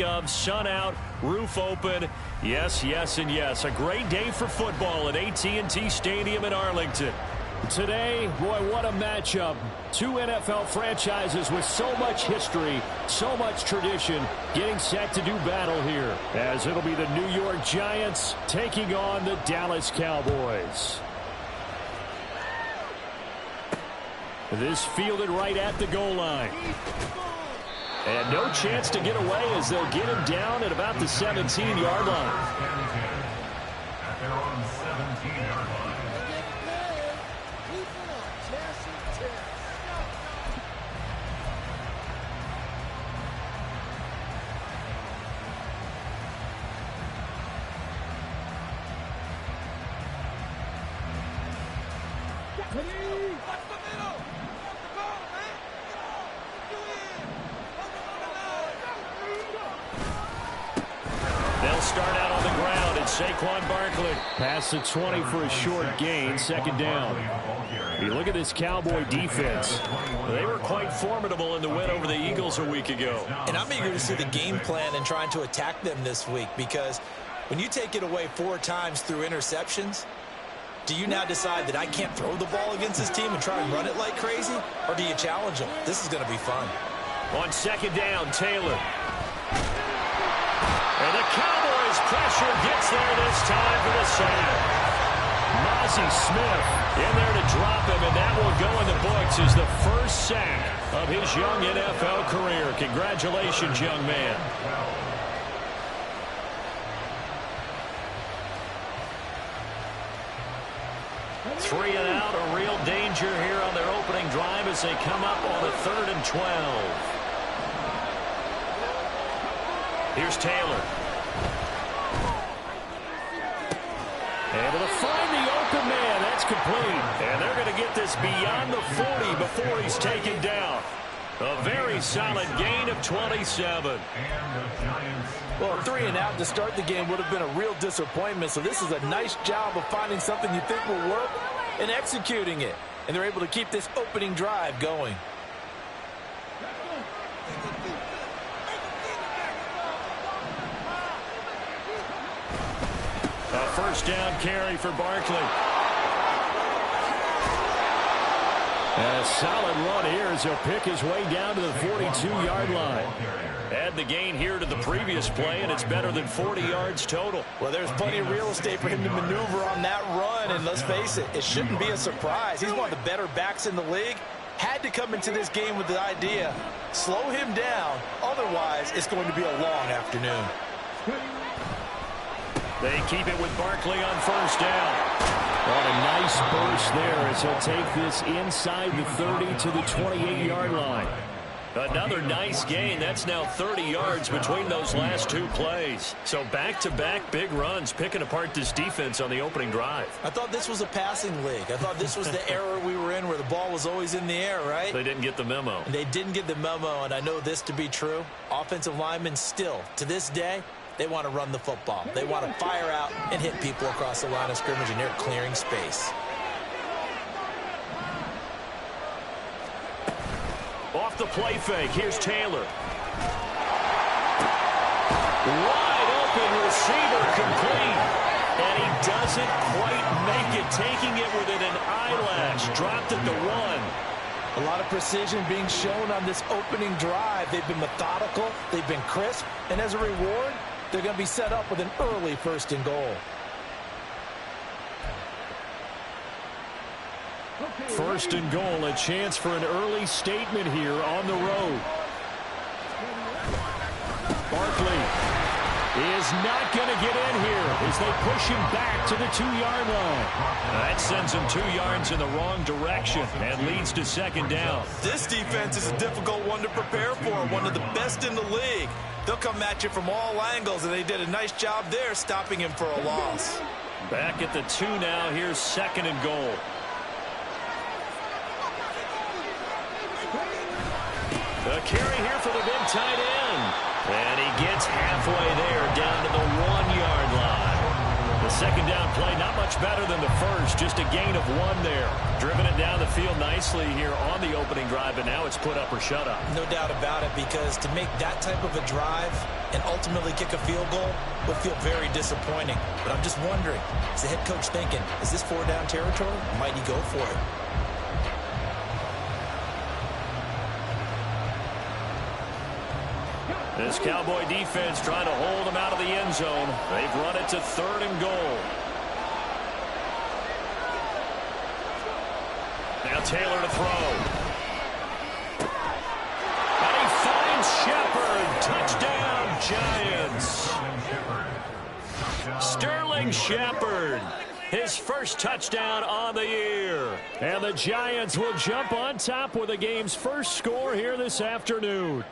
Of sun out, roof open. Yes, yes, and yes. A great day for football at AT&T Stadium in Arlington. Today, boy, what a matchup. Two NFL franchises with so much history, so much tradition, getting set to do battle here, as it'll be the New York Giants taking on the Dallas Cowboys. This fielded right at the goal line. And no chance to get away as they'll get him down at about the 17-yard line. Start out on the ground, and Saquon Barkley past the 20 for a short gain, second down. You look at this Cowboy defense. They were quite formidable in the win over the Eagles a week ago. And I'm eager to see the game plan and trying to attack them this week, because when you take it away 4 times through interceptions, do you now decide that I can't throw the ball against this team and try and run it like crazy? Or do you challenge them? This is going to be fun. On second down, Taylor. And the Cowboys pressure gets there this time for the sack. Mozzie Smith in there to drop him, and that will go in the books as the first sack of his young NFL career. Congratulations, young man. Three and out, a real danger here on their opening drive as they come up on a 3rd and 12. Here's Taylor. Able to find the open man. That's complete. And they're going to get this beyond the 40 before he's taken down. A very solid gain of 27. Well, 3 and out to start the game would have been a real disappointment. So this is a nice job of finding something you think will work and executing it. And they're able to keep this opening drive going. A first down carry for Barkley. A solid run here as he'll pick his way down to the 42-yard line. Add the gain here to the previous play, and it's better than 40 yards total. Well, there's plenty of real estate for him to maneuver on that run, and let's face it, it shouldn't be a surprise. He's one of the better backs in the league. Had to come into this game with the idea, slow him down, otherwise it's going to be a long afternoon. They keep it with Barkley on first down. What a nice burst there as he'll take this inside the 30 to the 28-yard line. Another nice gain. That's now 30 yards between those last 2 plays. So back-to-back big runs, picking apart this defense on the opening drive. I thought this was a passing league. I thought this was the era we were in where the ball was always in the air, right? They didn't get the memo. And they didn't get the memo, and I know this to be true. Offensive linemen still, to this day, they want to run the football. They want to fire out and hit people across the line of scrimmage, and they're clearing space. Off the play fake, here's Taylor. Wide open receiver complete. And he doesn't quite make it, taking it within an eyelash. Dropped at the 1. A lot of precision being shown on this opening drive. They've been methodical, they've been crisp, and as a reward, they're going to be set up with an early 1st and goal. First and goal, a chance for an early statement here on the road. Barkley is not going to get in here as they push him back to the 2-yard line. That sends him 2 yards in the wrong direction and leads to second down. This defense is a difficult one to prepare for, one of the best in the league. They'll come at you from all angles, and they did a nice job there stopping him for a loss. Back at the 2 now. Here's second and goal. The carry here for the big tight end. And he gets halfway there down to the 1-yard line. The second down play, not much better than the first. Just a gain of 1 there. Driven it down the field nicely here on the opening drive, but now it's put up or shut up. No doubt about it, because to make that type of a drive and ultimately kick a field goal would feel very disappointing. But I'm just wondering, is the head coach thinking, is this 4-down territory? Might he go for it? This Cowboy defense trying to hold them out of the end zone. They've run it to 3rd and goal. Now Taylor to throw. And he finds Shepard. Touchdown, Giants. Sterling Shepard. His first touchdown on the year. And the Giants will jump on top with the game's first score here this afternoon.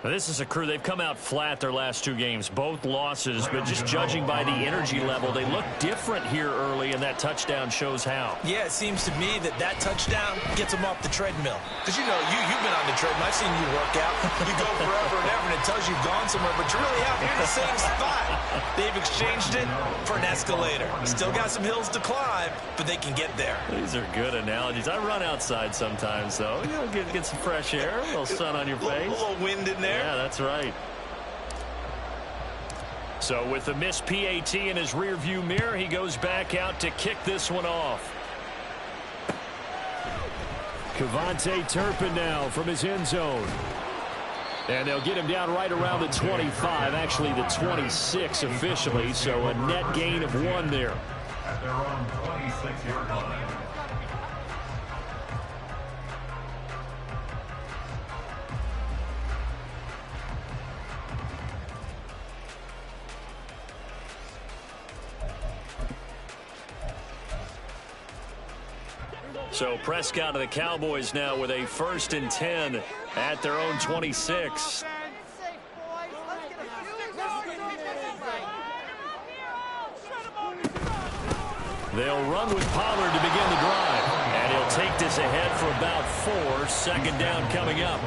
Now, this is a crew. They've come out flat their last 2 games, both losses, but just judging by the energy level, they look different here early, and that touchdown shows how. Yeah, it seems to me that touchdown gets them off the treadmill. Because, you know, you've been on the treadmill. I've seen you work out. You go forever and ever, and it tells you've gone somewhere, but you're really out here in the same spot. They've exchanged it for an escalator. Still got some hills to climb, but they can get there. These are good analogies. I run outside sometimes, though. You know, get some fresh air, a little sun on your face. A little wind in there. Yeah, that's right. So with the missed PAT in his rearview mirror, he goes back out to kick this one off. Kevontae Turpin now from his end zone. And they'll get him down right around the 25, actually the 26 officially, so a net gain of 1 there. At their own 26-yard line. So Prescott of the Cowboys now with a 1st and 10 at their own 26. They'll run with Pollard to begin the drive. And he'll take this ahead for about 4. Second down coming up.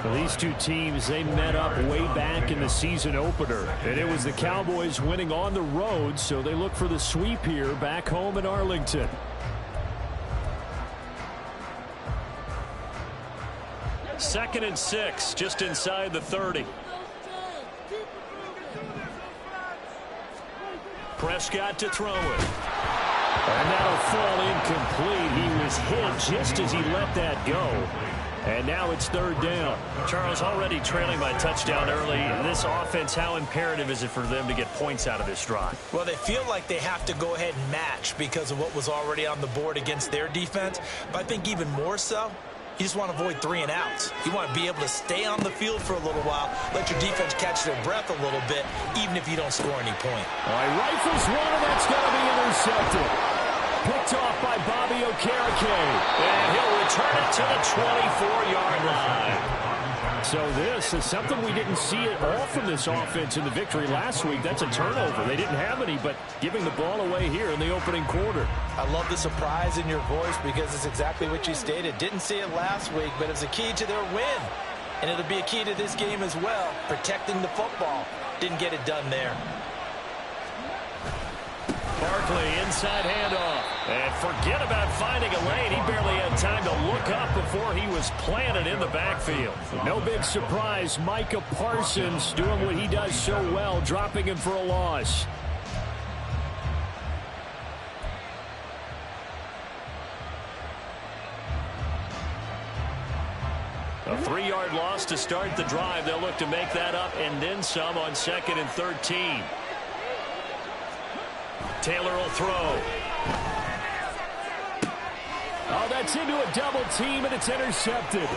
Well, these two teams, they met up way back in the season opener. And it was the Cowboys winning on the road, so they look for the sweep here back home in Arlington. Second and 6, just inside the 30. Prescott to throw it. And that'll fall incomplete. He was hit just as he let that go. And now it's 3rd down. Charles, already trailing by touchdown early. This offense, how imperative is it for them to get points out of this drive? Well, they feel like they have to go ahead and match because of what was already on the board against their defense. But I think even more so, you just want to avoid 3 and outs. You want to be able to stay on the field for a little while, let your defense catch their breath a little bit, even if you don't score any point. All right, rifles one, and that's going to be intercepted. Picked off by Bobby Okereke. And he'll return it to the 24-yard line. So this is something we didn't see at all from this offense in the victory last week. That's a turnover. They didn't have any, but giving the ball away here in the opening quarter. I love the surprise in your voice because it's exactly what you stated. Didn't see it last week, but it's a key to their win. And it'll be a key to this game as well, protecting the football. Didn't get it done there. Barkley, inside handoff. And forget about finding a lane. He barely had time to look up before he was planted in the backfield. No big surprise. Micah Parsons doing what he does so well, dropping him for a loss. A 3-yard loss to start the drive. They'll look to make that up and then some on 2nd and 13. Taylor will throw. Oh, that's into a double team, and it's intercepted.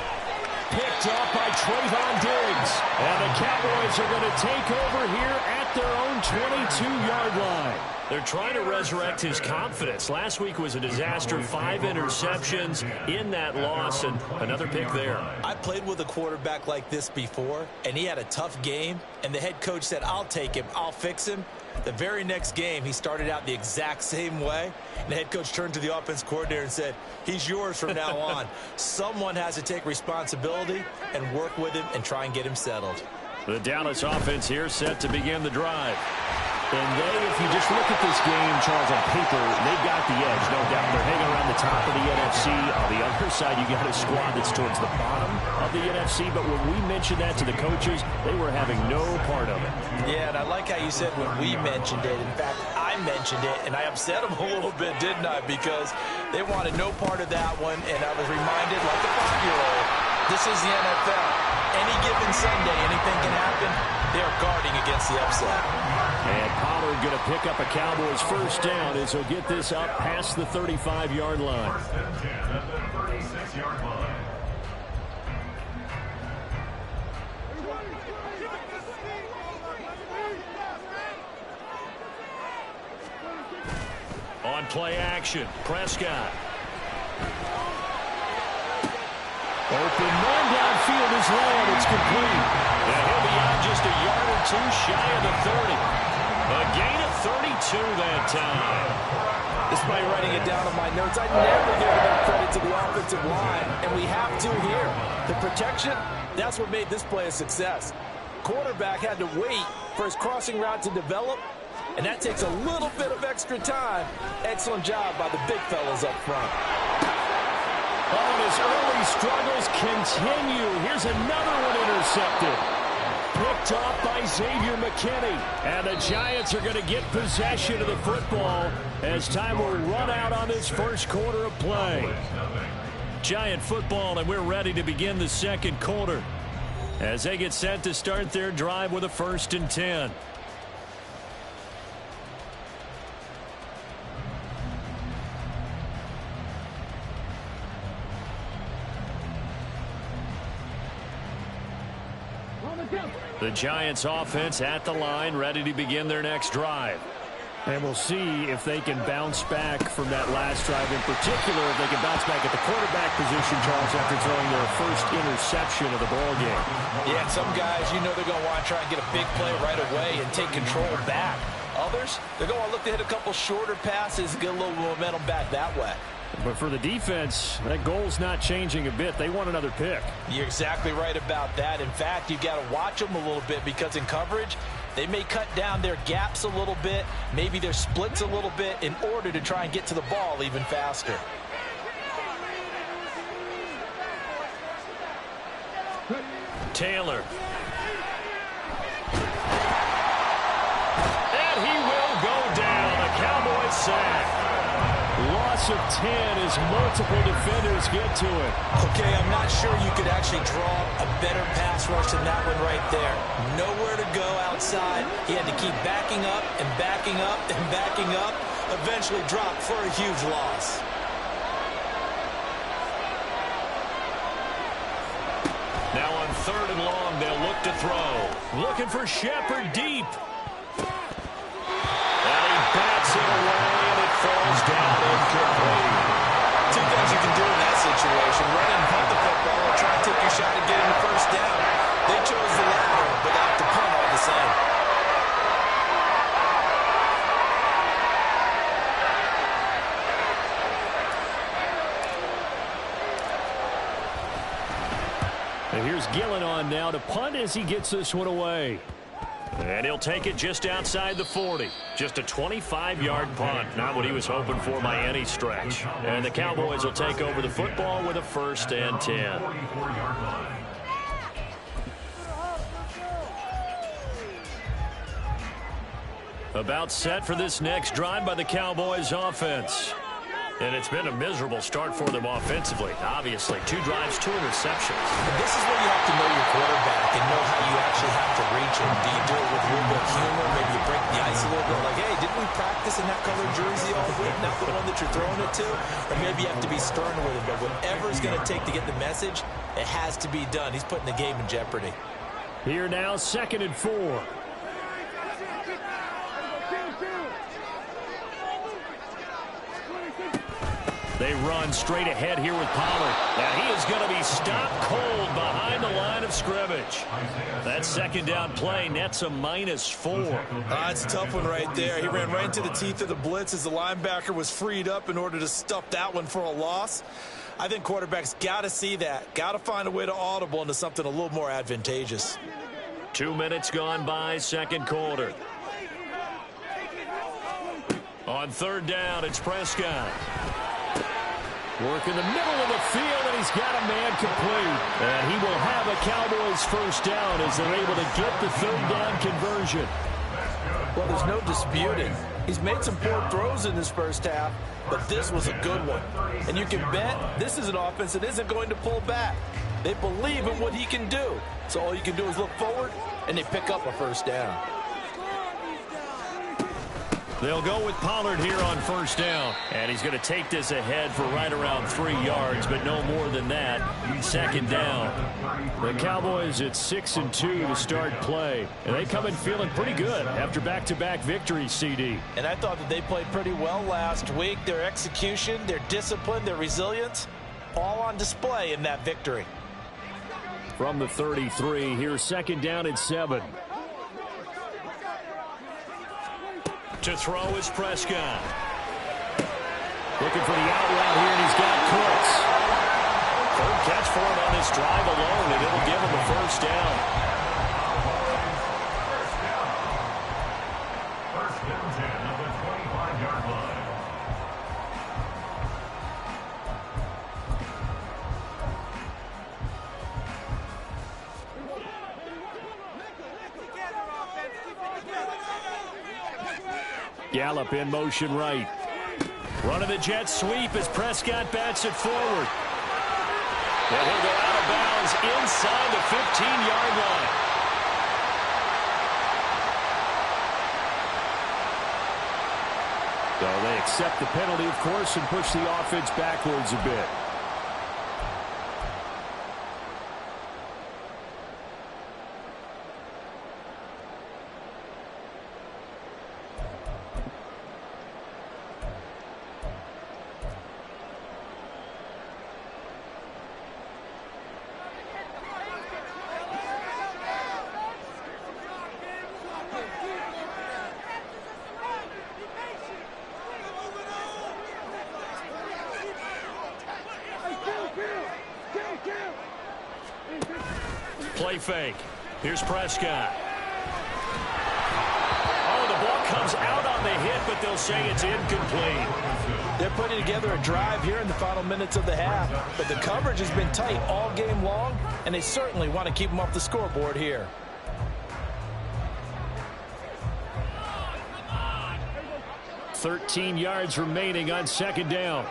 Picked off by Trayvon Diggs. And the Cowboys are going to take over here at their own 22-yard line. They're trying to resurrect his confidence. Last week was a disaster. 5 interceptions in that loss, and another pick there. I played with a quarterback like this before, and he had a tough game, and the head coach said, I'll take him, I'll fix him. The very next game, he started out the exact same way. And the head coach turned to the offense coordinator and said, he's yours from now on. Someone has to take responsibility and work with him and try and get him settled. The Dallas offense here set to begin the drive. And if you just look at this game, Charles, on paper, they've got the edge, no doubt. They're hanging around the top of the NFC. On the other side, you got a squad that's towards the bottom of the NFC. But when we mentioned that to the coaches, they were having no part of it. Yeah, and I like how you said when we mentioned it. In fact, I mentioned it, and I upset them a little bit, didn't I? Because they wanted no part of that one, and I was reminded, like a 5-year-old, this is the NFL. Any given Sunday, anything can happen. They are guarding against the upset. And Pollard going to pick up a Cowboys first down as he'll get this up past the 35-yard line. First and 10 at the 36-yard line. On play action, Prescott. Open man downfield is low. It's complete. And he'll be out just a yard or two shy of the 30. A gain of 32 that time. Despite writing it down on my notes, I never give enough credit to the offensive line, and we have to here. The protection, that's what made this play a success. Quarterback had to wait for his crossing route to develop, and that takes a little bit of extra time. Excellent job by the big fellas up front. Oh, and his early struggles continue. Here's another one intercepted. Picked off by Xavier McKinney. And the Giants are going to get possession of the football as time will run out on this first quarter of play. Giant football, and we're ready to begin the second quarter as they get set to start their drive with a 1st and 10. The Giants offense at the line, ready to begin their next drive. And we'll see if they can bounce back from that last drive. In particular, if they can bounce back at the quarterback position, Charles, after throwing their first interception of the ball game. Yeah, some guys, you know they're going to want to try and get a big play right away and take control back. Others, they're going to look to hit a couple shorter passes and get a little momentum back that way. But for the defense, that goal's not changing a bit. They want another pick. You're exactly right about that. In fact, you've got to watch them a little bit because in coverage, they may cut down their gaps a little bit, maybe their splits a little bit in order to try and get to the ball even faster. Taylor. And he will go down. A Cowboys sack. Loss of 10 as multiple defenders get to it. Okay, I'm not sure you could actually draw a better pass rush than that one right there. Nowhere to go outside. He had to keep backing up and backing up and backing up. Eventually dropped for a huge loss. Now on 3rd and long, they'll look to throw. Looking for Shepard deep. And he bats it away, and it falls down incomplete. Two things you can do in that situation. Run and punt the football or try and take your shot at getting the first down. They chose the latter, but got the punt all the same. And here's Gillen on now to punt as he gets this one away. And he'll take it just outside the 40. Just a 25-yard punt. Not what he was hoping for by any stretch. And the Cowboys will take over the football with a 1st and 10. About set for this next drive by the Cowboys offense. And it's been a miserable start for them offensively. Obviously, 2 drives, 2 interceptions. And this is where you have to know your quarterback and know how you actually have to reach him. Do you do it with a little bit of humor? Maybe you break the ice a little bit like, hey, didn't we practice in that colored jersey all week? Not the one that you're throwing it to? Or maybe you have to be stern with him. But whatever it's going to take to get the message, it has to be done. He's putting the game in jeopardy. Here now, 2nd and 4. They run straight ahead here with Pollard. Now he is going to be stopped cold behind the line of scrimmage. That 2nd down play nets a -4. It's a tough one right there. He ran right into the teeth of the blitz as the linebacker was freed up in order to stuff that one for a loss. I think quarterbacks got to see that. Got to find a way to audible into something a little more advantageous. 2 minutes gone by, 2nd quarter. On third down, it's Prescott. Work in the middle of the field, and he's got a man complete. And he will have a Cowboys first down as they're able to get the third down conversion. Well, there's no disputing. He's made some poor throws in this first half, but this was a good one. And you can bet this is an offense that isn't going to pull back. They believe in what he can do. So all you can do is look forward, and they pick up a first down. They'll go with Pollard here on first down. And he's going to take this ahead for right around 3 yards, but no more than that. Second down. The Cowboys at 6-2 to start play. And they come in feeling pretty good after back-to-back victories, CD. And I thought that they played pretty well last week. Their execution, their discipline, their resilience, all on display in that victory. From the 33, here's second down and 7. To throw is Prescott. Looking for the out route here, and he's got Cooks. Third catch for him on this drive alone, and it'll give him a first down. First down 10 of the 25-yard line. Gallup in motion right. Running the jet sweep as Prescott bats it forward. And he'll go out of bounds inside the 15-yard line. So they accept the penalty, of course, and push the offense backwards a bit. Play fake. Here's Prescott. Oh, the ball comes out on the hit, but they'll say it's incomplete. They're putting together a drive here in the final minutes of the half, but the coverage has been tight all game long, and they certainly want to keep them off the scoreboard here. "13 yards remaining on second down.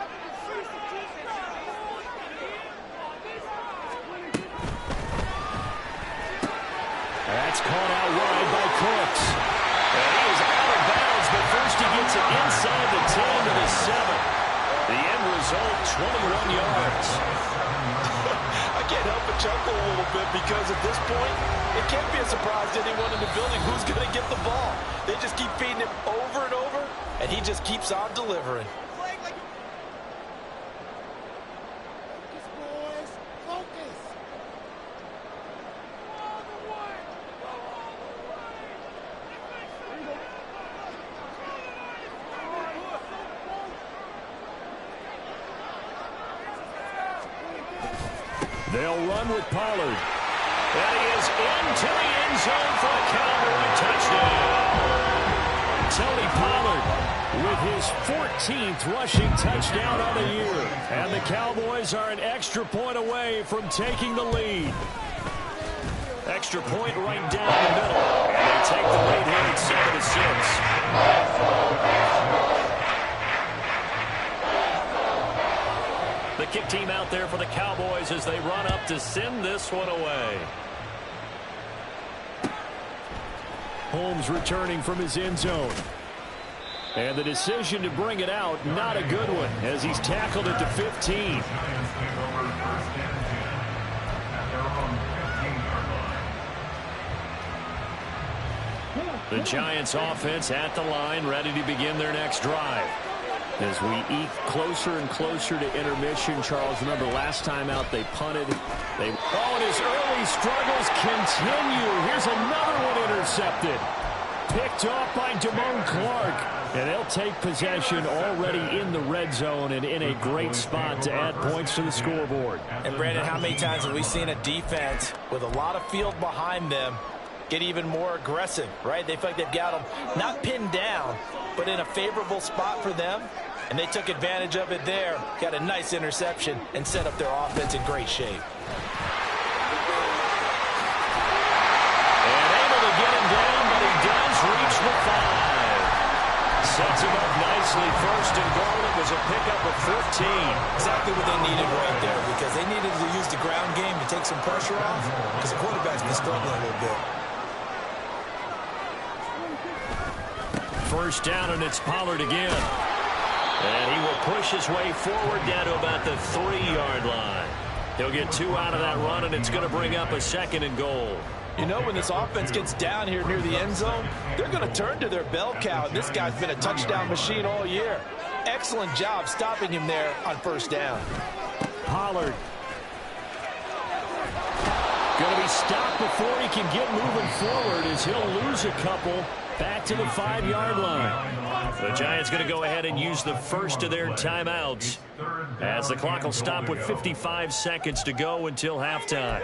That's caught out wide by Cooks. And he is out of bounds, but first he gets it inside the 10 to the 7. The end result, 21 yards. I can't help but chuckle a little bit because at this point, it can't be a surprise to anyone in the building who's going to get the ball. They just keep feeding him over and over, and he just keeps on delivering. They'll run with Pollard. And he is into the end zone for a Cowboy touchdown. Tony Pollard with his 14th rushing touchdown on the year. And the Cowboys are an extra point away from taking the lead. Extra point right down the middle. And they take the lead here at 7-6. The kick team out there for the Cowboys as they run up to send this one away. Holmes returning from his end zone. And the decision to bring it out, not a good one, as he's tackled at the 15. The Giants offense at the line, ready to begin their next drive. As we eke closer and closer to intermission, Charles, remember last time out they punted. And his early struggles continue. Here's another one intercepted. Picked off by Damone Clark. And they'll take possession already in the red zone and in a great spot to add points to the scoreboard. And, Brandon, how many times have we seen a defense with a lot of field behind them get even more aggressive, right? They feel like they've got them not pinned down, but in a favorable spot for them. And they took advantage of it there. Got a nice interception and set up their offense in great shape. And able to get him down, but he does reach the 5. Sets him up nicely. First and goal. It was a pickup of 14. Exactly what they needed right there, because they needed to use the ground game to take some pressure off, because the quarterback's been struggling a little bit. First down, and it's Pollard again. And he will push his way forward down to about the 3-yard line. He'll get 2 out of that run, and it's going to bring up a second and goal. You know, when this offense gets down here near the end zone, they're going to turn to their bell cow. And this guy's been a touchdown machine all year. Excellent job stopping him there on first down. Pollard. Going to be stopped before he can get moving forward as he'll lose a couple back to the 5-yard line. The Giants going to go ahead and use the first of their timeouts as the clock will stop with 55 seconds to go until halftime.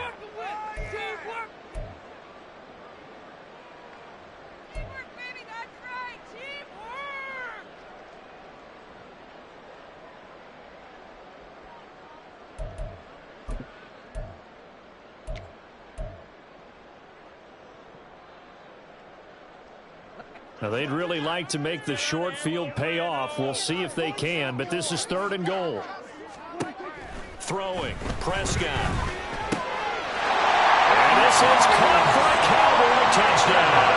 Now, they'd really like to make the short field pay off. We'll see if they can, but this is 3rd and goal. Throwing, Prescott. And this is caught for a Cowboy touchdown.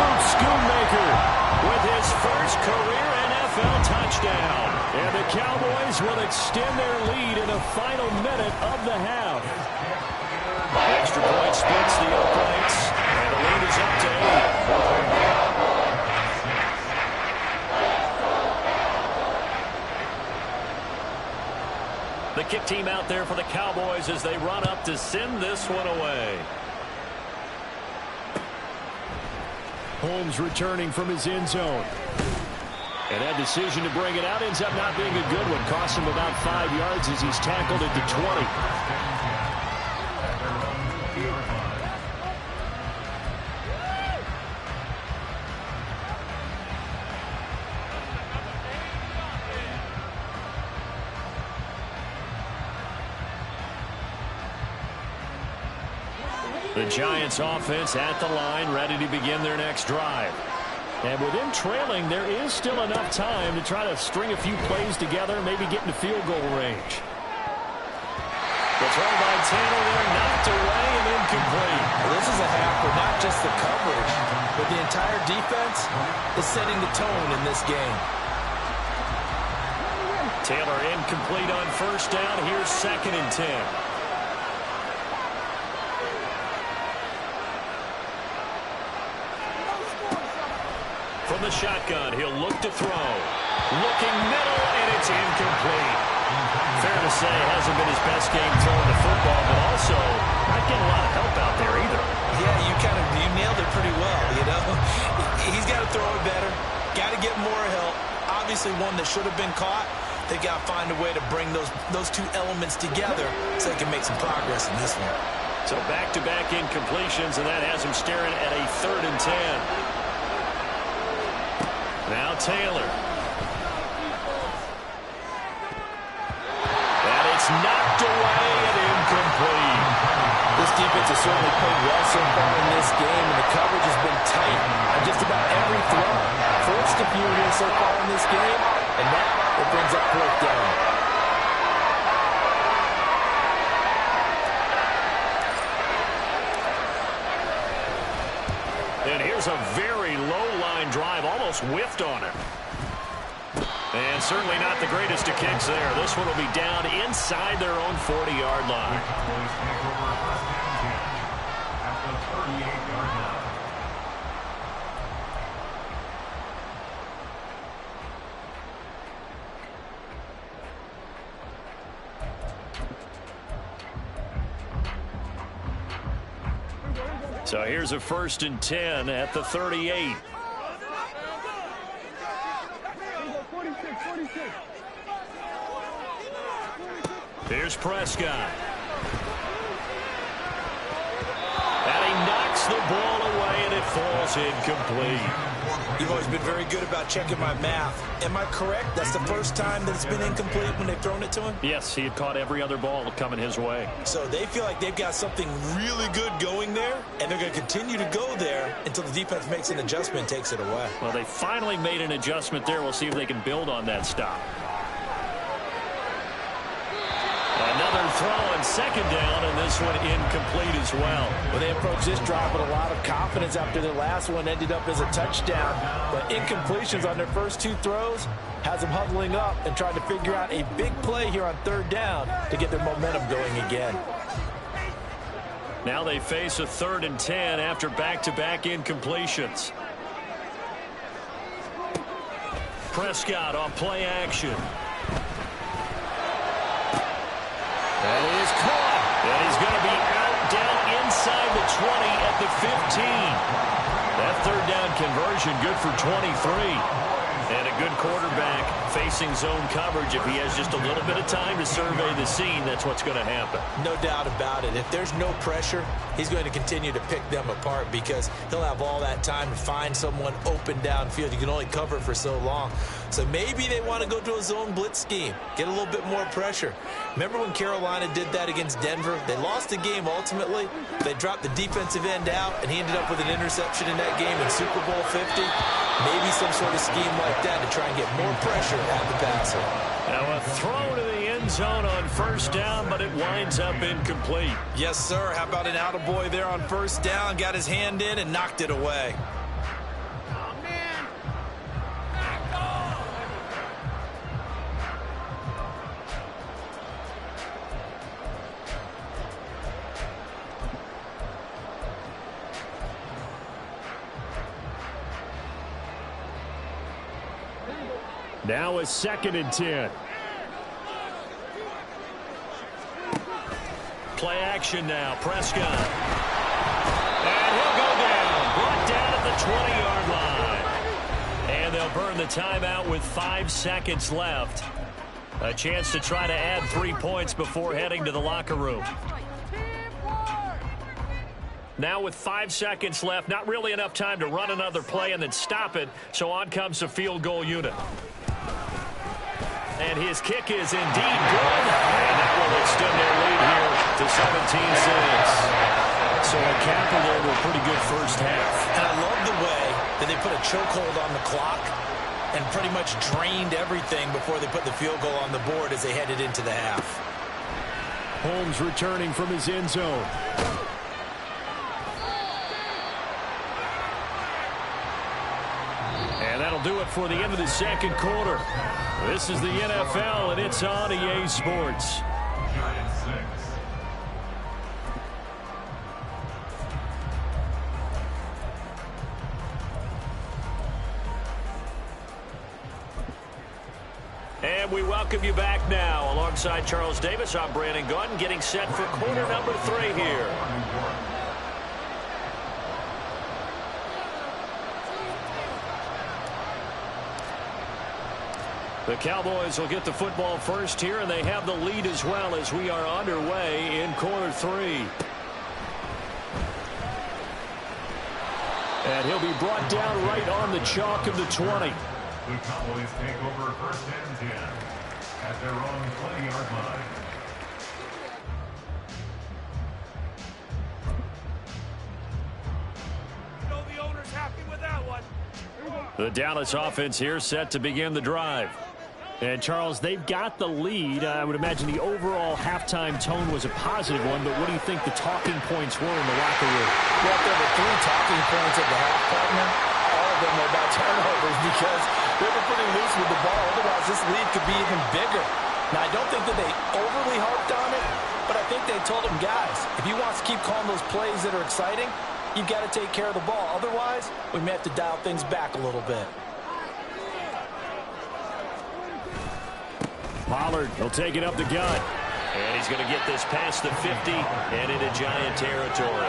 Luke Schoonmaker with his first career NFL touchdown. And the Cowboys will extend their lead in the final minute of the half. Extra point splits the uprights, and the lead is up to 8. The kick team out there for the Cowboys as they run up to send this one away. Holmes returning from his end zone. And that decision to bring it out ends up not being a good one. Cost him about 5 yards as he's tackled at the 20. The Giants offense at the line, ready to begin their next drive. And with them trailing, there is still enough time to try to string a few plays together, maybe get into field goal range. The throw by Taylor there, knocked away and incomplete. Well, this is a half where not just the coverage, but the entire defense is setting the tone in this game. Taylor incomplete on first down. Here's 2nd and 10. From the shotgun, he'll look to throw. Looking middle, and it's incomplete. Fair to say, hasn't been his best game throwing the football, but also not getting a lot of help out there either. Yeah, you nailed it pretty well, you know. He's got to throw it better. Got to get more help. Obviously one that should have been caught. They got to find a way to bring those two elements together so they can make some progress in this one. So back-to-back incompletions, and that has him staring at a 3rd and 10. Now Taylor. And it's knocked away and incomplete. This defense has certainly played well so far in this game, and the coverage has been tight on just about every throw. Forced a few here so far in this game, and now it brings up 4th down. And here's a very low-line drive, almost whiffed on it. And certainly not the greatest of kicks there. This one will be down inside their own 40-yard line. So here's a 1st and 10 at the 38. Here's Prescott. And he knocks the ball away, and it falls incomplete. You've always been very good about checking my math. Am I correct? That's the first time that it's been incomplete when they've thrown it to him? Yes, he had caught every other ball coming his way. So they feel like they've got something really good going there, and they're going to continue to go there until the defense makes an adjustment and takes it away. Well, they finally made an adjustment there. We'll see if they can build on that stop. Another throw on second down, and this one incomplete as well. Well, they approached this drive with a lot of confidence after their last one ended up as a touchdown. But incompletions on their first two throws has them huddling up and trying to figure out a big play here on third down to get their momentum going again. Now they face a 3rd and 10 after back-to-back incompletions. Prescott on play action. And he is caught. And he's going to be out down inside the 20 at the 15. That third down conversion good for 23. And a good quarterback facing zone coverage. If he has just a little bit of time to survey the scene, that's what's going to happen. No doubt about it. If there's no pressure, he's going to continue to pick them apart because he'll have all that time to find someone open downfield. You can only cover for so long. So maybe they want to go to a zone blitz scheme, get a little bit more pressure. Remember when Carolina did that against Denver? They lost the game ultimately. They dropped the defensive end out, and he ended up with an interception in that game in Super Bowl 50. Maybe some sort of scheme like that to try and get more pressure at the passer. Now a throw to the end zone on first down, but it winds up incomplete. Yes, sir. How about an attaboy there on first down? Got his hand in and knocked it away. Now a 2nd and 10. Play action now. Prescott. And he'll go down. Brought down at the 20-yard line. And they'll burn the timeout with 5 seconds left. A chance to try to add 3 points before heading to the locker room. Now with 5 seconds left, not really enough time to run another play and then stop it. So on comes the field goal unit. And his kick is indeed good. And that will extend their lead here to 17-6. So a capper there to a pretty good first half. And I love the way that they put a chokehold on the clock and pretty much drained everything before they put the field goal on the board as they headed into the half. Holmes returning from his end zone. And that'll do it for the end of the second quarter. This is the NFL, and it's on EA Sports. And we welcome you back now. Alongside Charles Davis, I'm Brandon Gunn, getting set for quarter number 3 here. The Cowboys will get the football first here, and they have the lead as well as we are underway in quarter 3. And he'll be brought down right on the chalk of the 20. The Cowboys take over 1st and 10 at their own 20-yard line. You know the owner's happy with that one. The Dallas offense here set to begin the drive. And, Charles, they've got the lead. I would imagine the overall halftime tone was a positive one, but what do you think the talking points were in the locker room? Well, there were 3 talking points at the half, partner. All of them were about turnovers because they were pretty loose with the ball. Otherwise, this lead could be even bigger. Now, I don't think that they overly harped on it, but I think they told them, guys, if you want to keep calling those plays that are exciting, you've got to take care of the ball. Otherwise, we may have to dial things back a little bit. Pollard, he'll take it up the gut. And he's going to get this past the 50 and into Giant territory.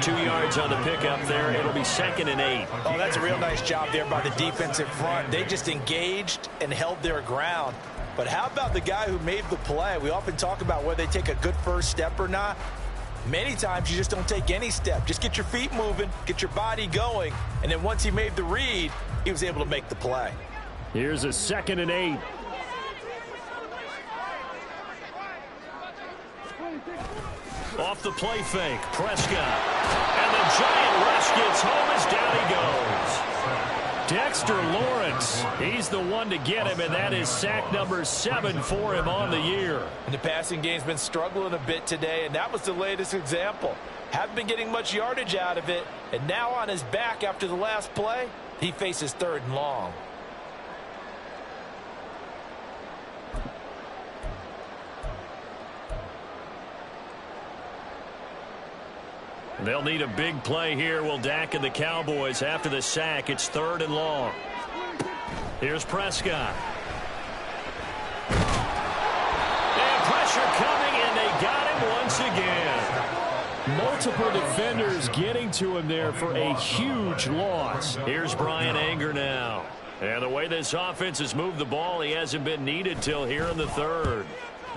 2 yards on the pickup there. It'll be 2nd and 8. Oh, that's a real nice job there by the defensive front. They just engaged and held their ground. But how about the guy who made the play? We often talk about whether they take a good first step or not. Many times you just don't take any step. Just get your feet moving, get your body going, and then once he made the read, he was able to make the play. Here's a 2nd and 8. Off the play fake, Prescott. And the giant rush gets home as down he goes. Dexter Lawrence, he's the one to get him, and that is sack number 7 for him on the year. And the passing game's been struggling a bit today, and that was the latest example. Haven't been getting much yardage out of it, and now on his back after the last play, he faces 3rd and long. They'll need a big play here, will Dak and the Cowboys. After the sack, it's 3rd and long. Here's Prescott. And pressure coming, and they got him once again. Multiple defenders getting to him there for a huge loss. Here's Brian Anger now. And the way this offense has moved the ball, he hasn't been needed till here in the 3rd.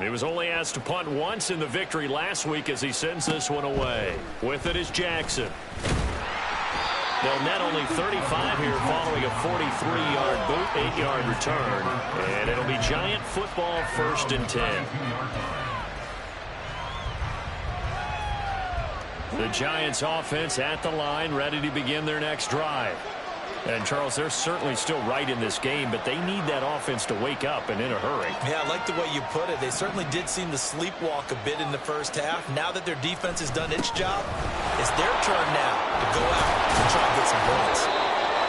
He was only asked to punt once in the victory last week as he sends this one away. With it is Jackson. They'll net only 35 here following a 43-yard boot, 8-yard return. And it'll be Giant football, 1st and 10. The Giants offense at the line, ready to begin their next drive. And, Charles, they're certainly still right in this game, but they need that offense to wake up and in a hurry. Yeah, I like the way you put it. They certainly did seem to sleepwalk a bit in the first half. Now that their defense has done its job, it's their turn now to go out and try and get some points.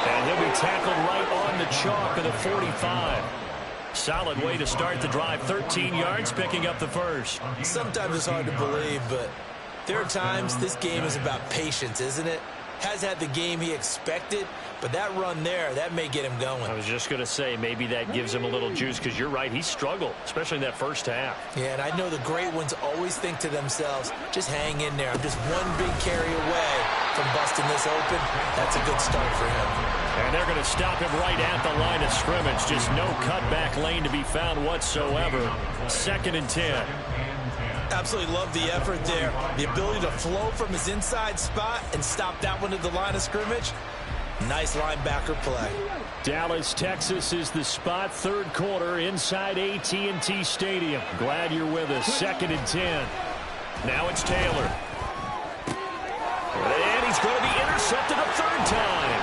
And he'll be tackled right on the chalk of the 45. Solid way to start the drive. 13 yards, picking up the first. Sometimes it's hard to believe, but there are times this game is about patience, isn't it? Has had the game he expected, but that run there, that may get him going. I was just going to say, maybe that gives him a little juice, because you're right, he struggled, especially in that first half. Yeah, and I know the great ones always think to themselves, just hang in there. I'm just one big carry away from busting this open. That's a good start for him. And they're going to stop him right at the line of scrimmage. Just no cutback lane to be found whatsoever. 2nd and 10. Absolutely love the effort there. The ability to flow from his inside spot and stop that one at the line of scrimmage. Nice linebacker play. Dallas, Texas is the spot. 3rd quarter inside AT&T Stadium. Glad you're with us. 2nd and 10. Now it's Taylor. And he's going to be intercepted a 3rd time.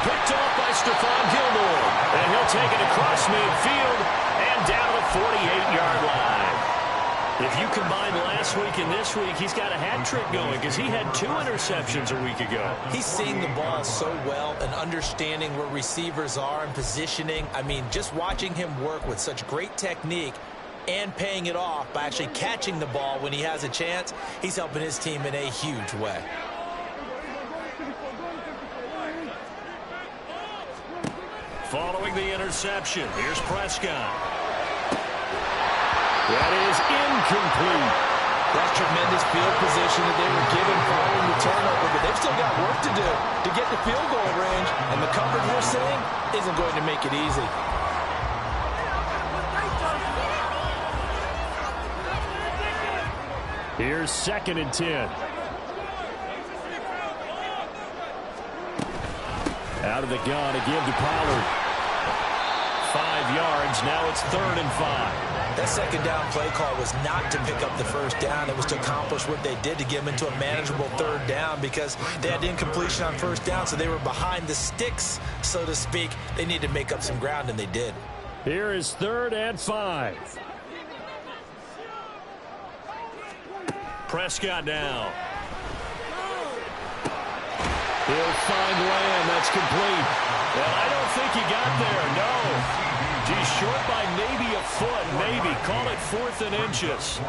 Picked off by Stephon Gilmore. And he'll take it across midfield and down to the 48-yard line. If you combine last week and this week, he's got a hat trick going, because he had 2 interceptions a week ago. He's seeing the ball so well and understanding where receivers are and positioning. I mean, just watching him work with such great technique and paying it off by actually catching the ball when he has a chance, he's helping his team in a huge way. Following the interception, here's Prescott. That is incomplete. That's tremendous field position that they were given following the turnover, but they've still got work to do to get the field goal range, and the coverage we're seeing isn't going to make it easy. Here's 2nd and 10. Out of the gun again to Pollard. 5 yards, now it's 3rd and 5. That 2nd down play call was not to pick up the 1st down. It was to accomplish what they did to get them into a manageable 3rd down, because they had incompletion on 1st down, so they were behind the sticks, so to speak. They needed to make up some ground, and they did. Here is 3rd and 5. Prescott now. He'll find Lamb. That's complete. And I don't think he got there, no. He's short by maybe a foot, maybe. Call it 4th and inches.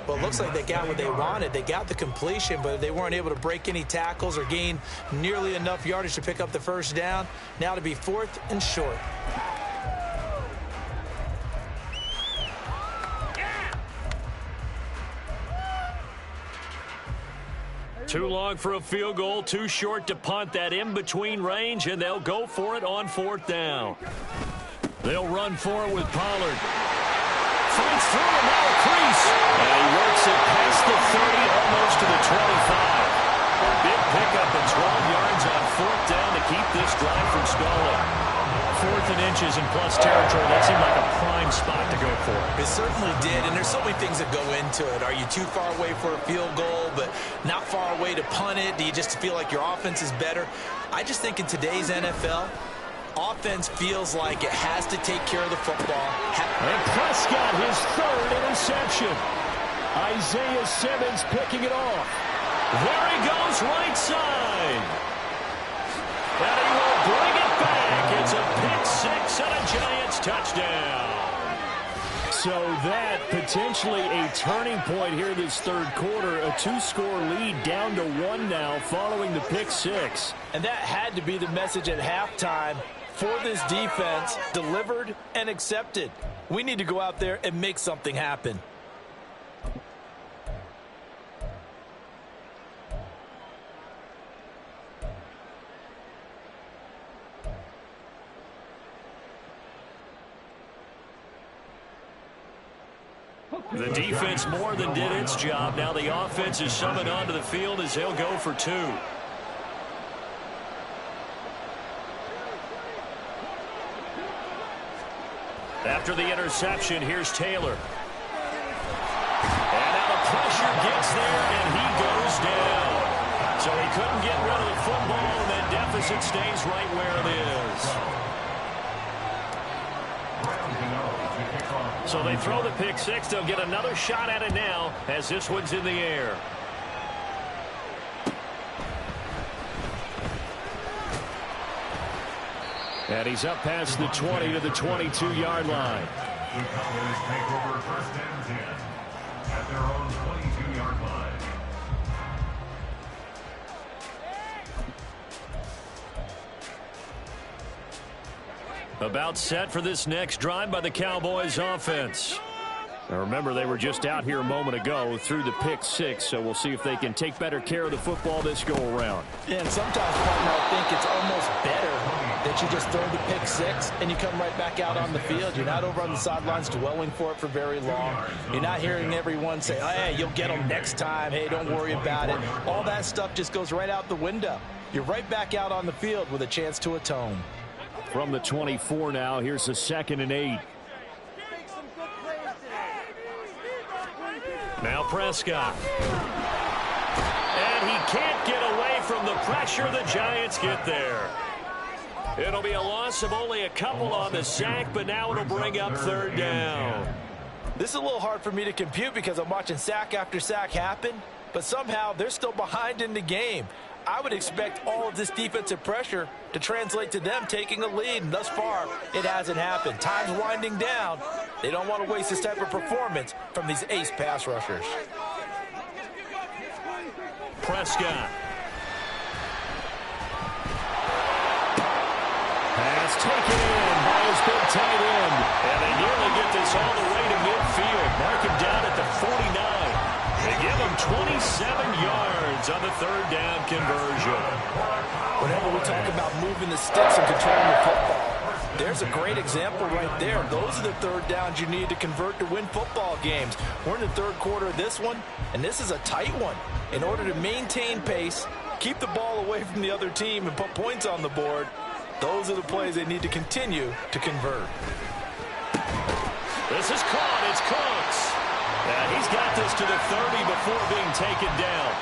Well, it looks like they got what they wanted. They got the completion, but they weren't able to break any tackles or gain nearly enough yardage to pick up the 1st down. Now to be 4th and short. Too long for a field goal, too short to punt. That in-between range, and they'll go for it on 4th down. They'll run for it with Pollard. fights through and now a crease. And he works it past the 30, almost to the 25. A big pickup of 12 yards on fourth down to keep this drive from stalling. Fourth and inches in plus territory. That seemed like a prime spot to go for. It certainly did, and there's so many things that go into it. Are you too far away for a field goal, but not far away to punt it? Do you just feel like your offense is better? I just think in today's NFL, offense feels like it has to take care of the football. And Prescott, his third interception. Isaiah Simmons picking it off. There he goes, right side. And he will bring it back. It's a pick six and a Giants touchdown. So that potentially a turning point here this third quarter. A two-score lead down to one now following the pick six. And that had to be the message at halftime for this defense, delivered and accepted. We need to go out there and make something happen. The defense more than did its job. Now the offense is summoned onto the field as they'll go for two. After the interception, here's Taylor. And now the pressure gets there, and he goes down. So he couldn't get rid of the football, and that deficit stays right where it is. So they throw the pick six. They'll get another shot at it now as this one's in the air. And he's up past the 20 to the 22-yard line. The Cowboys take over first and 10 at their own 22-yard line. About set for this next drive by the Cowboys offense. Now remember, they were just out here a moment ago through the pick six, so we'll see if they can take better care of the football this go-around. Yeah, and sometimes I think it's almost better that you just throw the pick six and you come right back out on the field. You're not over on the sidelines dwelling for it for very long. You're not hearing everyone say, oh, hey, you'll get them next time. Hey, don't worry about it. All that stuff just goes right out the window. You're right back out on the field with a chance to atone. From the 24 now, here's the 2nd and 8. Now Prescott. And he can't get away from the pressure. The Giants get there. It'll be a loss of only a couple on the sack, but now it'll bring up third down. This is a little hard for me to compute because I'm watching sack after sack happen, but somehow they're still behind in the game. I would expect all of this defensive pressure to translate to them taking a lead, and thus far, it hasn't happened. Time's winding down. They don't want to waste this type of performance from these ace pass rushers. Prescott. Pass taken in by his big tight end. And they nearly get this all the way to midfield. Mark him down at the 49. They give him 27 yards on the third down conversion. Whenever we talk about moving the sticks and controlling the football, there's a great example right there. Those are the third downs you need to convert to win football games. We're in the third quarter of this one, and this is a tight one. In order to maintain pace, keep the ball away from the other team, and put points on the board, those are the plays they need to continue to convert. This is caught. It's Cooks. And he's got this to the 30 before being taken down.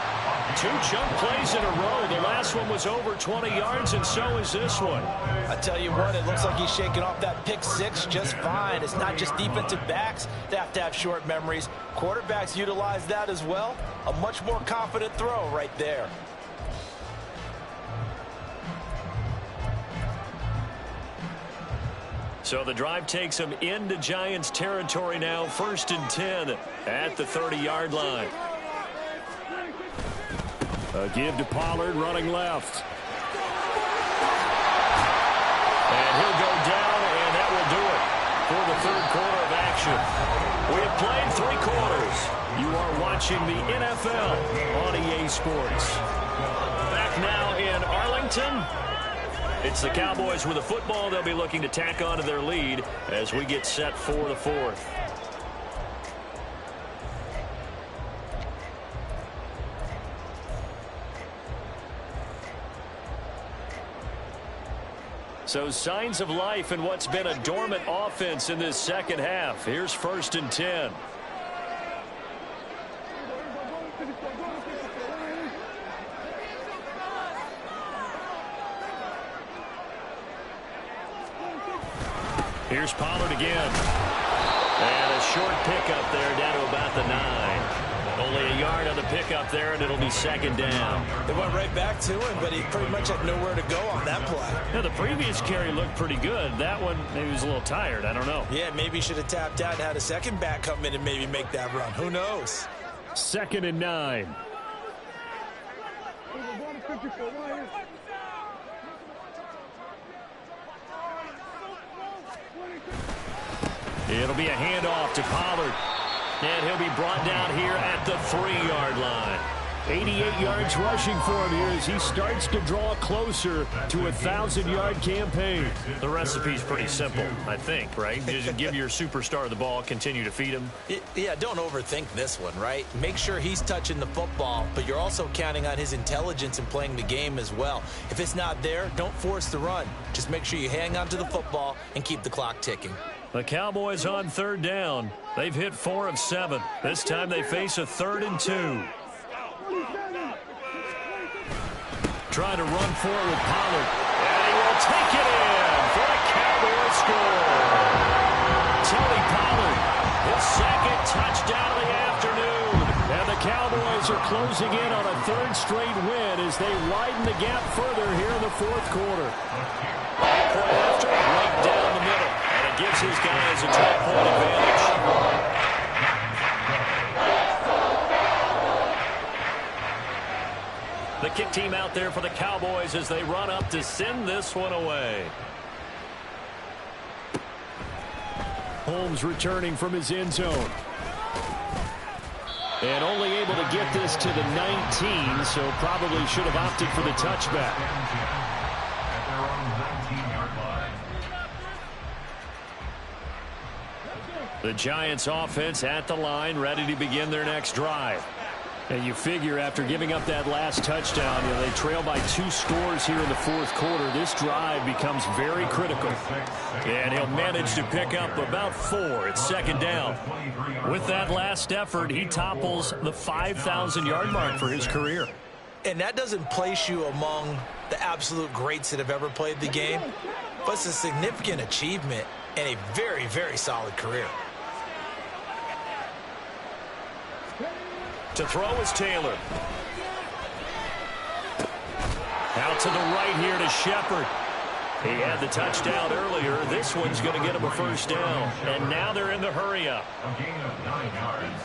2 chunk plays in a row. The last one was over 20 yards, and so is this one. I tell you what, it looks like he's shaking off that pick six just fine. It's not just defensive backs that have short memories. Quarterbacks utilize that as well. A much more confident throw right there. So the drive takes them into Giants territory now. 1st and 10 at the 30-yard line. A give to Pollard running left. And he'll go down, and that will do it for the third quarter of action. We have played 3 quarters. You are watching the NFL on EA Sports. Back now in Arlington. It's the Cowboys with the football. They'll be looking to tack on to their lead as we get set for the fourth. So signs of life in what's been a dormant offense in this second half. Here's 1st and 10. Here's Pollard again. And a short pickup there down to about the 9. Only a yard on the pickup there, and it'll be 2nd down. It went right back to him, but he pretty much had nowhere to go on that play. Now, the previous carry looked pretty good. That one, maybe he was a little tired. I don't know. Yeah, maybe he should have tapped out and had a second back come in and maybe make that run. Who knows? 2nd and 9. It'll be a handoff to Pollard. And he'll be brought down here at the 3-yard line. 88 yards rushing for him here as he starts to draw closer to a 1,000-yard campaign. The recipe's pretty simple, I think, right? Just give your superstar the ball, continue to feed him. Yeah, don't overthink this one, right? Make sure he's touching the football, but you're also counting on his intelligence in playing the game as well. If it's not there, don't force the run. Just make sure you hang on to the football and keep the clock ticking. The Cowboys on 3rd down. They've hit 4 of 7. This time they face a 3rd and 2. Trying to run for it with Pollard. And he will take it in for a Cowboys score. Tony Pollard, his 2nd touchdown of the afternoon. And the Cowboys are closing in on a 3rd straight win as they widen the gap further here in the 4th quarter. Point after, right down the middle. And it gives his guys a 12-point advantage. The kick team out there for the Cowboys as they run up to send this one away. Holmes returning from his end zone. And only able to get this to the 19, so probably should have opted for the touchback. The Giants offense at the line, ready to begin their next drive. And you figure after giving up that last touchdown, they trail by 2 scores here in the 4th quarter. This drive becomes very critical. And he'll manage to pick up about 4. It's 2nd down. With that last effort, he topples the 5,000-yard mark for his career. And that doesn't place you among the absolute greats that have ever played the game, but it's a significant achievement and a very, very solid career. To throw is Taylor. Out to the right here to Shepard. He had the touchdown earlier. This one's going to get him a 1st down. And now they're in the hurry-up. A gain of 9 yards.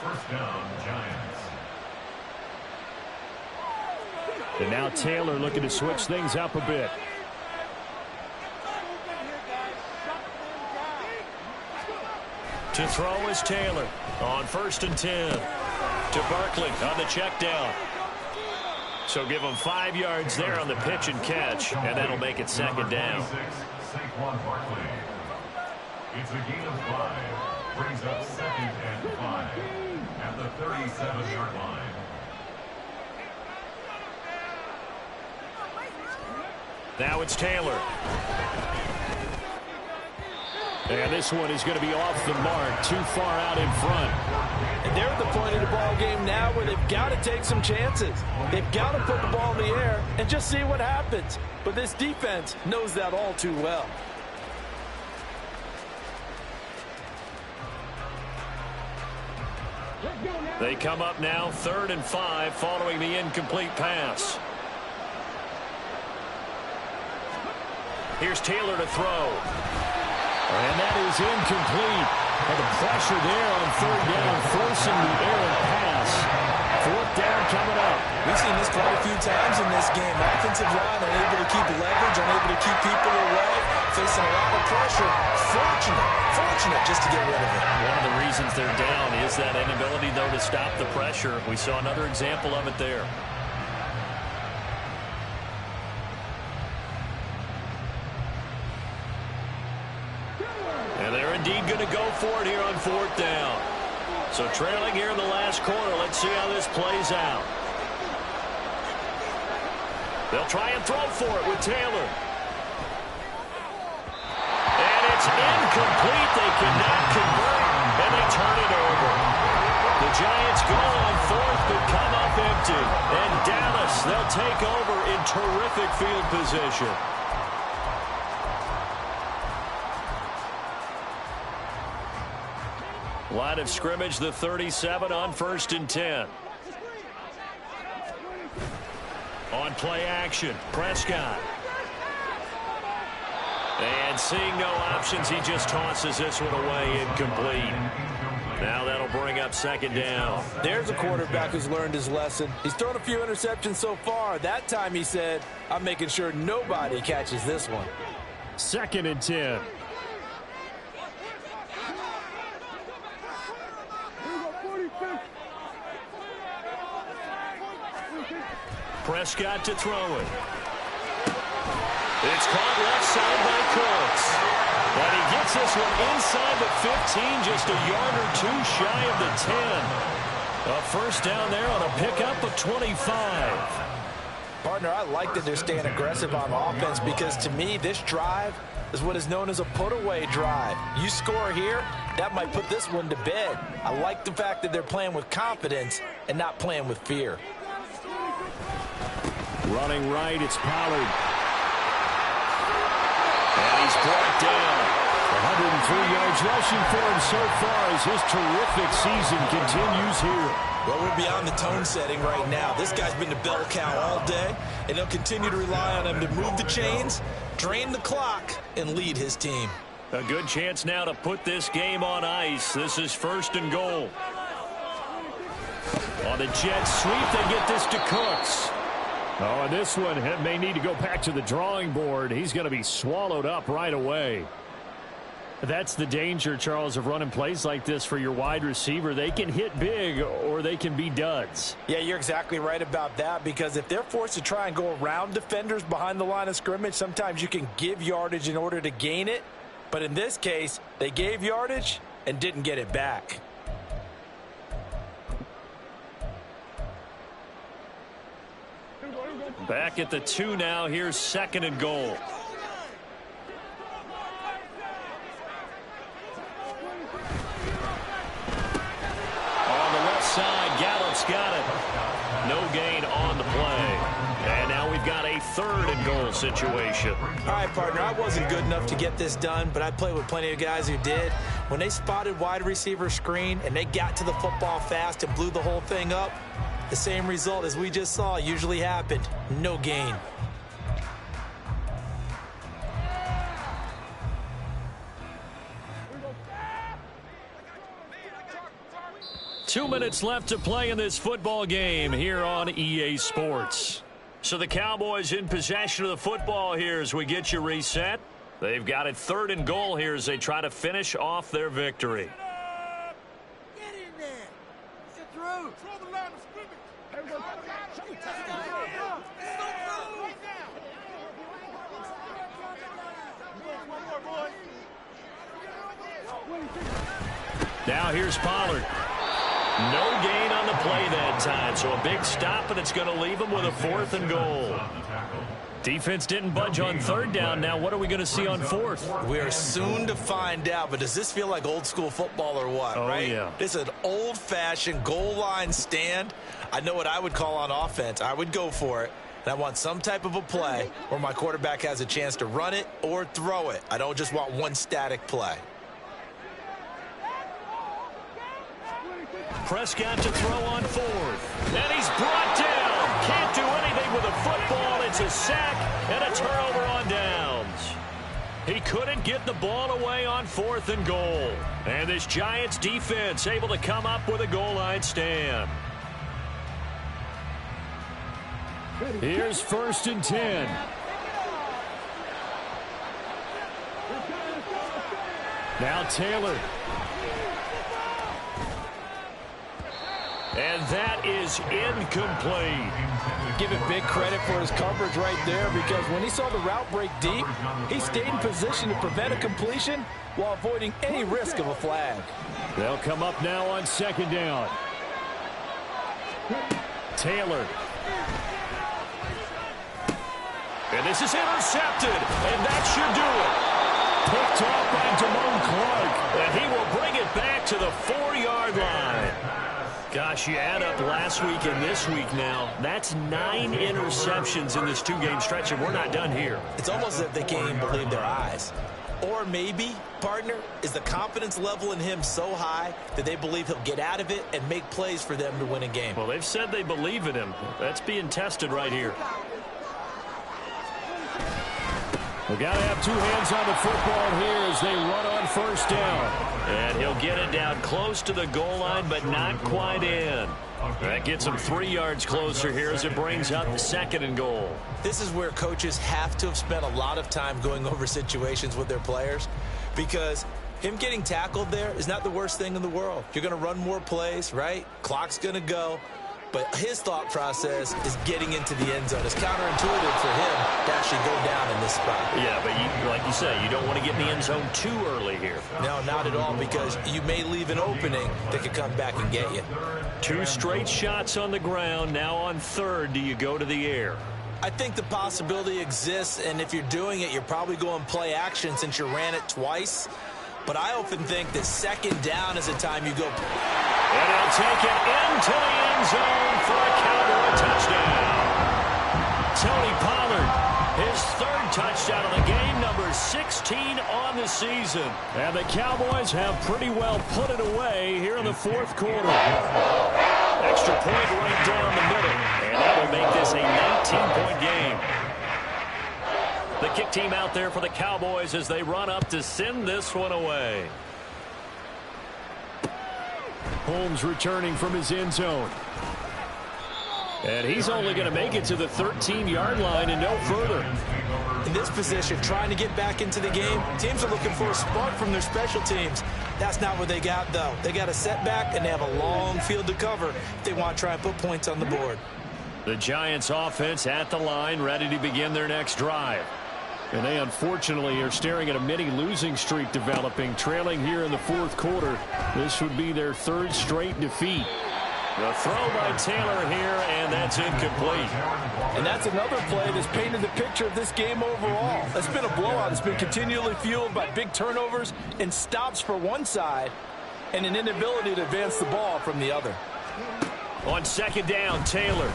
1st down, Giants. And now Taylor looking to switch things up a bit. To throw is Taylor on 1st and 10. To Barkley on the check down. So give him 5 yards there on the pitch and catch, and that'll make it 2nd down. It's a gain of 5. Brings up 2nd and 5 at the 37-yard line. Now it's Taylor. And this one is going to be off the mark, too far out in front. And they're at the point of the ball game now where they've got to take some chances. They've got to put the ball in the air and just see what happens. But this defense knows that all too well. They come up now 3rd and 5 following the incomplete pass. Here's Taylor to throw. And that is incomplete. And the pressure there on 3rd down, forcing the errant pass. 4th down coming up. We've seen this quite a few times in this game. Offensive line unable to keep leverage, unable to keep people away, facing a lot of pressure. Fortunate just to get rid of it. One of the reasons they're down is that inability, though, to stop the pressure. We saw another example of it there. And they're indeed going to go for it here on 4th down. So trailing here in the last quarter. Let's see how this plays out. They'll try and throw for it with Taylor. It's incomplete. They cannot convert, and they turn it over. The Giants go on fourth, but come up empty. And Dallas, they'll take over in terrific field position. Line of scrimmage, the 37 on 1st and 10. On play action, Prescott. And seeing no options, he just tosses this one away, incomplete. Now that'll bring up 2nd down. There's a quarterback who's learned his lesson. He's thrown a few interceptions so far. That time he said, I'm making sure nobody catches this one. 2nd and 10. Prescott to throw it. It's caught left side by Cooks. And he gets this one inside the 15, just a yard or two shy of the 10. A first down there on a pickup of 25. Partner, I like that they're staying aggressive on offense because to me, this drive is what is known as a put-away drive. You score here, that might put this one to bed. I like the fact that they're playing with confidence and not playing with fear. Running right, it's Pollard. And he's brought down. 103 yards rushing for him so far as his terrific season continues here. Well, we're beyond the tone setting right now. This guy's been the bell cow all day, and they'll continue to rely on him to move the chains, drain the clock, and lead his team. A good chance now to put this game on ice. This is 1st and goal. On the jet sweep, they get this to Cooks. Oh, and this one may need to go back to the drawing board. He's going to be swallowed up right away. That's the danger, Charles, of running plays like this for your wide receiver. They can hit big or they can be duds. Yeah, you're exactly right about that because if they're forced to try and go around defenders behind the line of scrimmage, sometimes you can give yardage in order to gain it. But in this case, they gave yardage and didn't get it back. Back at the 2 now. Here's 2nd and goal. On the left side, Gallup's got it. No gain on the play. And now we've got a 3rd and goal situation. All right, partner, I wasn't good enough to get this done, but I played with plenty of guys who did. When they spotted wide receiver screen and they got to the football fast and blew the whole thing up, the same result as we just saw usually happened. No gain. Two minutes left to play in this football game here on EA Sports. So the Cowboys in possession of the football here as we get you reset. They've got it 3rd and goal here as they try to finish off their victory. Get in there. Get through. Throw the line of scrimmage. Now here's Pollard. No gain on the play that time, so a big stop, and it's going to leave him with a 4th and goal. Defense didn't budge on 3rd down. Now what are we going to see on 4th? We are soon to find out, but does this feel like old school football or what, right? Yeah. This is an old-fashioned goal line stand. I know what I would call on offense. I would go for it, and I want some type of a play where my quarterback has a chance to run it or throw it. I don't just want one static play. Prescott to throw on 4th. And he's brought down. Can't do anything with a football. It's a sack and a turnover on downs. He couldn't get the ball away on 4th and goal. And this Giants defense able to come up with a goal line stand. Here's 1st and 10. Now Taylor. And that is incomplete. Give him big credit for his coverage right there because when he saw the route break deep, he stayed in position to prevent a completion while avoiding any risk of a flag. They'll come up now on 2nd down. Taylor. And this is intercepted, and that should do it. picked off by Damone Clark. And he will bring it back to the 4-yard line. Gosh, you add up last week and this week now. That's 9 interceptions in this 2-game stretch, and we're not done here. It's almost as if they can't even believe their eyes. Or maybe, partner, is the confidence level in him so high that they believe he'll get out of it and make plays for them to win a game. Well, they've said they believe in him. That's being tested right here. We've got to have 2 hands on the football here as they run on first down. And he'll get it down close to the goal line, but not quite in. That gets him 3 yards closer here as it brings up 2nd and goal. This is where coaches have to have spent a lot of time going over situations with their players, because him getting tackled there is not the worst thing in the world. You're going to run more plays, right? Clock's going to go. But his thought process is getting into the end zone. It's counterintuitive for him to actually go down in this spot. Yeah, but like you say, you don't want to get in the end zone too early here. No, not at all, because you may leave an opening that could come back and get you. 2 straight shots on the ground. Now on 3rd, do you go to the air? I think the possibility exists, and if you're doing it, you're probably going play action since you ran it twice. But I often think that 2nd down is the time you go. And he'll take it into the end zone for a Cowboy touchdown. Tony Pollard, his 3rd touchdown of the game, number 16 on the season. And the Cowboys have pretty well put it away here in the 4th quarter. Extra point right down the middle. And that will make this a 19-point game. The kick team out there for the Cowboys as they run up to send this one away. Holmes returning from his end zone. And he's only going to make it to the 13-yard line and no further. In this position, trying to get back into the game, teams are looking for a spark from their special teams. That's not what they got, though. They got a setback, and they have a long field to cover if they want to try and put points on the board. The Giants offense at the line, ready to begin their next drive. And they unfortunately are staring at a mini losing streak developing, trailing here in the 4th quarter. This would be their 3rd straight defeat. The throw by Taylor here, and that's incomplete. And that's another play that's painted the picture of this game overall. It's been a blowout. It's been continually fueled by big turnovers and stops for one side and an inability to advance the ball from the other. On 2nd down, Taylor.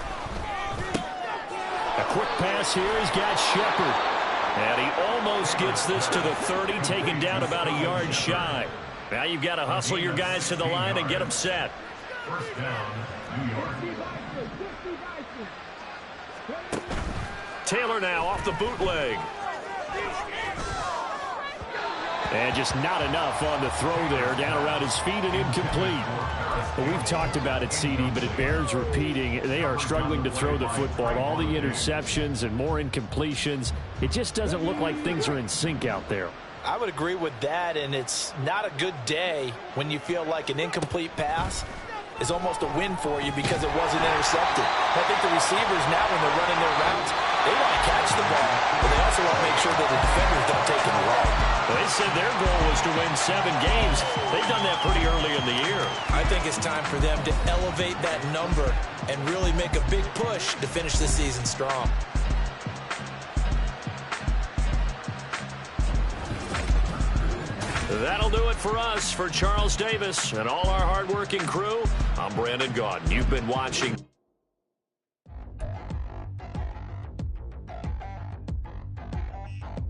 A quick pass here. He's got Shepard. And he almost gets this to the 30, taken down about a yard shy. Now you've got to hustle your guys to the line and get them set. First down, New York. Taylor now off the bootleg. And just not enough on the throw there. Down around his feet and incomplete. Well, we've talked about it, CD, but it bears repeating. They are struggling to throw the football. All the interceptions and more incompletions. It just doesn't look like things are in sync out there. I would agree with that, and it's not a good day when you feel like an incomplete pass is almost a win for you because it wasn't intercepted. I think the receivers now, when they're running their routes, they want to catch the ball, but they also want to make sure that the defenders don't take it away. Well, they said their goal was to win 7 games. They've done that pretty early in the year. I think it's time for them to elevate that number and really make a big push to finish the season strong. That'll do it for us. For Charles Davis and all our hardworking crew, I'm Brandon Gaudin. You've been watching